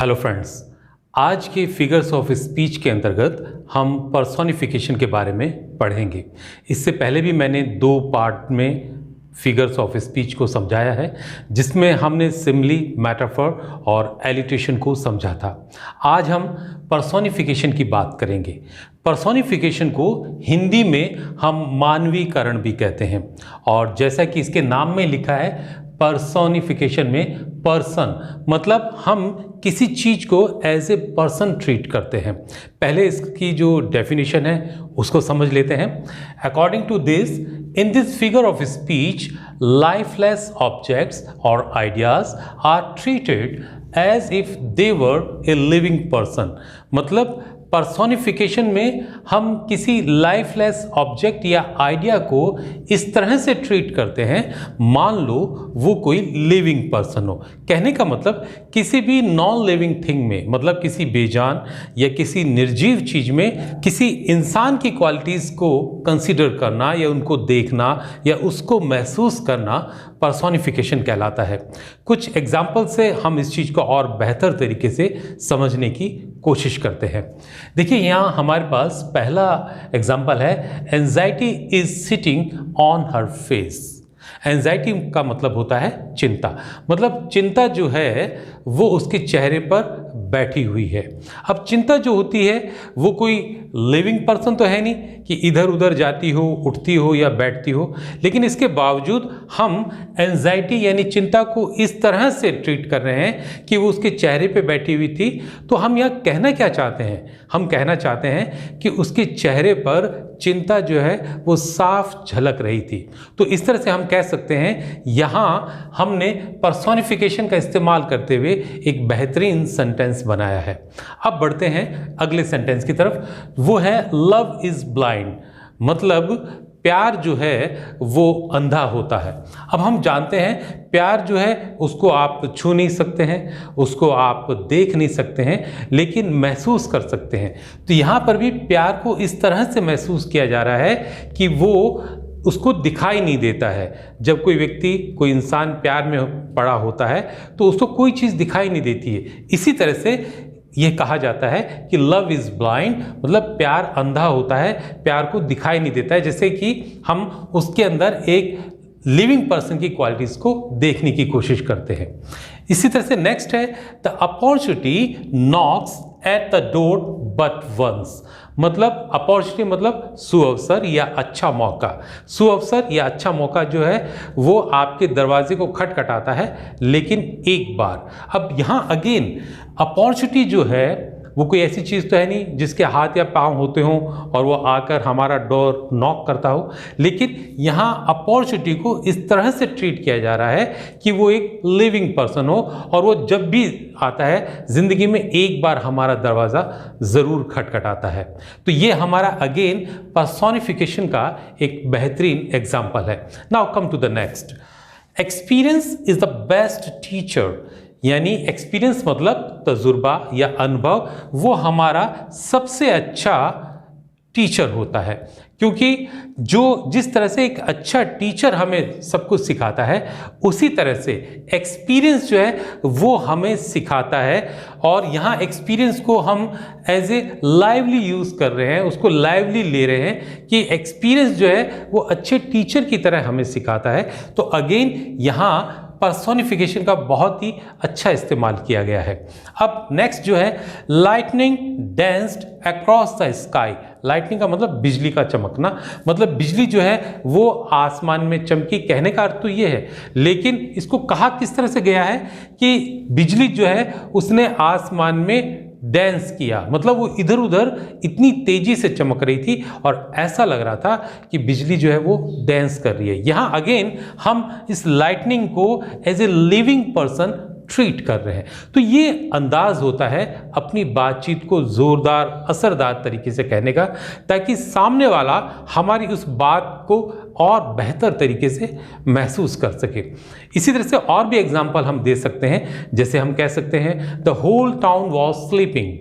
Hello friends, आज के figures of speech के अंतर्गत हम पर्सोनिफिकेशन के बारे में पढ़ेंगे। इससे पहले भी मैंने 2 पार्ट में फिगर्स ऑफ स्पीच को समझाया है, जिसमें हमने सिमिली, मेटाफर और एलिट्रेशन को समझा था। आज हम पर्सोनिफिकेशन की बात करेंगे। पर्सोनिफिकेशन को हिंदी में हम मानवीकरण भी कहते हैं, और जैसा कि इसके नाम में लिखा है, पर्सोनिफिकेशन में पर्सन मतलब हम किसी चीज को एज ए पर्सन ट्रीट करते हैं। पहले इसकी जो डेफिनेशन है उसको समझ लेते हैं। According to this, in this figure of speech, lifeless objects और ideas are treated as if they were a living person. मतलब पर्सोनिफिकेशन में हम किसी लाइफलेस ऑब्जेक्ट या आइडिया को इस तरह से ट्रीट करते हैं मान लो वो कोई लिविंग पर्सन हो। कहने का मतलब किसी भी नॉन लिविंग थिंग में, मतलब किसी बेजान या किसी निर्जीव चीज में किसी इंसान की क्वालिटीज को कंसीडर करना या उनको देखना या उसको महसूस करना पर्सोनिफिकेशन कहलाता है। कुछ एग्जाम्पल से हम इस चीज को और बेहतर तरीके से समझने की कोशिश करते हैं। देखिए, यहाँ हमारे पास पहला एग्जाम्पल है, anxiety is sitting on her face. Anxiety का मतलब होता है चिंता। मतलब चिंता जो है वो उसके चेहरे पर बैठी हुई है। अब चिंता जो होती है वो कोई लिविंग पर्सन तो है नहीं कि इधर उधर जाती हो, उठती हो या बैठती हो, लेकिन इसके बावजूद हम एंजाइटी यानी चिंता को इस तरह से ट्रीट कर रहे हैं कि वो उसके चेहरे पे बैठी हुई थी। तो हम यहाँ कहना क्या चाहते हैं? हम कहना चाहते हैं कि उसके चेहरे पर चिंता जो है वो साफ झलक रही थी। तो इस तरह से हम कह सकते हैं यहाँ हमने पर्सोनिफिकेशन का इस्तेमाल करते हुए एक बेहतरीन सेंटेंस बनाया है। अब बढ़ते हैं अगले सेंटेंस की तरफ। वो है लव इज ब्लाइंड। मतलब प्यार जो है वो अंधा होता है। अब हम जानते हैं प्यार जो है उसको आप छू नहीं सकते हैं, उसको आप देख नहीं सकते हैं, लेकिन महसूस कर सकते हैं। तो यहाँ पर भी प्यार को इस तरह से महसूस किया जा रहा है कि वो उसको दिखाई नहीं देता है। जब कोई व्यक्ति, कोई इंसान प्यार में पड़ा होता है तो उसको कोई चीज़ दिखाई नहीं देती है। इसी तरह से यह कहा जाता है कि लव इज ब्लाइंड, मतलब प्यार अंधा होता है, प्यार को दिखाई नहीं देता है, जैसे कि हम उसके अंदर एक लिविंग पर्सन की क्वालिटीज को देखने की कोशिश करते हैं। इसी तरह से नेक्स्ट है, the opportunity knocks at the door but once. मतलब अपॉर्चुनिटी मतलब सुअवसर या अच्छा मौका। सुअवसर या अच्छा मौका जो है वो आपके दरवाजे को खटखटाता है, लेकिन एक बार। अब यहाँ अगेन अपॉर्चुनिटी जो है वो कोई ऐसी चीज़ तो है नहीं जिसके हाथ या पाँव होते हों और वो आकर हमारा डोर नॉक करता हो, लेकिन यहाँ अपॉर्चुनिटी को इस तरह से ट्रीट किया जा रहा है कि वो एक लिविंग पर्सन हो और वो जब भी आता है ज़िंदगी में एक बार हमारा दरवाज़ा ज़रूर खटखटाता है। तो ये हमारा अगेन पर्सोनिफिकेशन का एक बेहतरीन एग्जाम्पल है। Now come to the next. Experience is the best teacher. यानी एक्सपीरियंस मतलब तजुर्बा या अनुभव, वो हमारा सबसे अच्छा टीचर होता है। क्योंकि जिस तरह से एक अच्छा टीचर हमें सब कुछ सिखाता है, उसी तरह से एक्सपीरियंस जो है वो हमें सिखाता है। और यहाँ एक्सपीरियंस को हम एज ए लाइवली यूज़ कर रहे हैं, उसको लाइवली ले रहे हैं कि एक्सपीरियंस जो है वो अच्छे टीचर की तरह हमें सिखाता है। तो अगेन यहाँ पर्सोनिफिकेशन का बहुत ही अच्छा इस्तेमाल किया गया है। अब नेक्स्ट जो है, lightning danced across the sky. Lightning का मतलब बिजली का चमकना, मतलब बिजली जो है वो आसमान में चमकी। कहने का अर्थ तो ये है, लेकिन इसको कहा किस तरह से गया है कि बिजली जो है उसने आसमान में डांस किया। मतलब वो इधर उधर इतनी तेजी से चमक रही थी और ऐसा लग रहा था कि बिजली जो है वो डांस कर रही है। यहाँ अगेन हम इस लाइटनिंग को as a living person treat कर रहे हैं। तो ये अंदाज होता है अपनी बातचीत को जोरदार, असरदार तरीके से कहने का, ताकि सामने वाला हमारी उस बात को और बेहतर तरीके से महसूस कर सके। इसी तरह से और भी एग्जाम्पल हम दे सकते हैं। जैसे हम कह सकते हैं, the whole town was sleeping.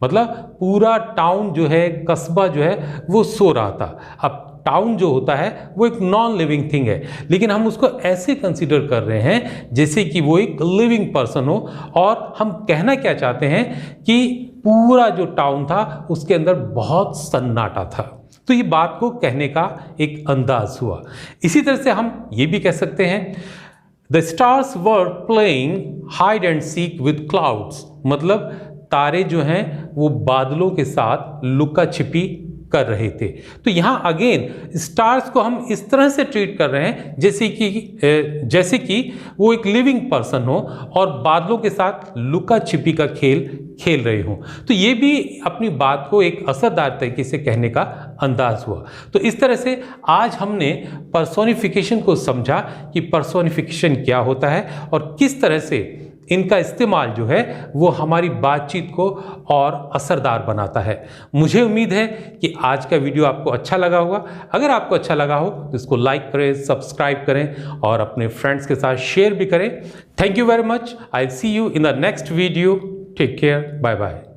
मतलब पूरा टाउन जो है, कस्बा जो है वो सो रहा था। अब टाउन जो होता है वो एक नॉन लिविंग थिंग है, लेकिन हम उसको ऐसे कंसीडर कर रहे हैं जैसे कि वो एक लिविंग पर्सन हो, और हम कहना क्या चाहते हैं कि पूरा जो टाउन था उसके अंदर बहुत सन्नाटा था। तो ये बात को कहने का एक अंदाज हुआ। इसी तरह से हम ये भी कह सकते हैं the stars were playing hide and seek with clouds, मतलब तारे जो हैं वो बादलों के साथ लुका छिपी कर रहे थे। तो यहाँ अगेन स्टार्स को हम इस तरह से ट्रीट कर रहे हैं जैसे कि वो एक लिविंग पर्सन हो और बादलों के साथ लुका छिपी का खेल खेल रहे हों। तो ये भी अपनी बात को एक असरदार तरीके से कहने का अंदाज हुआ। तो इस तरह से आज हमने पर्सोनिफिकेशन को समझा कि पर्सोनिफिकेशन क्या होता है और किस तरह से इनका इस्तेमाल जो है वो हमारी बातचीत को और असरदार बनाता है। मुझे उम्मीद है कि आज का वीडियो आपको अच्छा लगा होगा। अगर आपको अच्छा लगा हो तो इसको लाइक करें, सब्सक्राइब करें और अपने फ्रेंड्स के साथ शेयर भी करें। Thank you very much. I see you in the next video. Take care. Bye bye.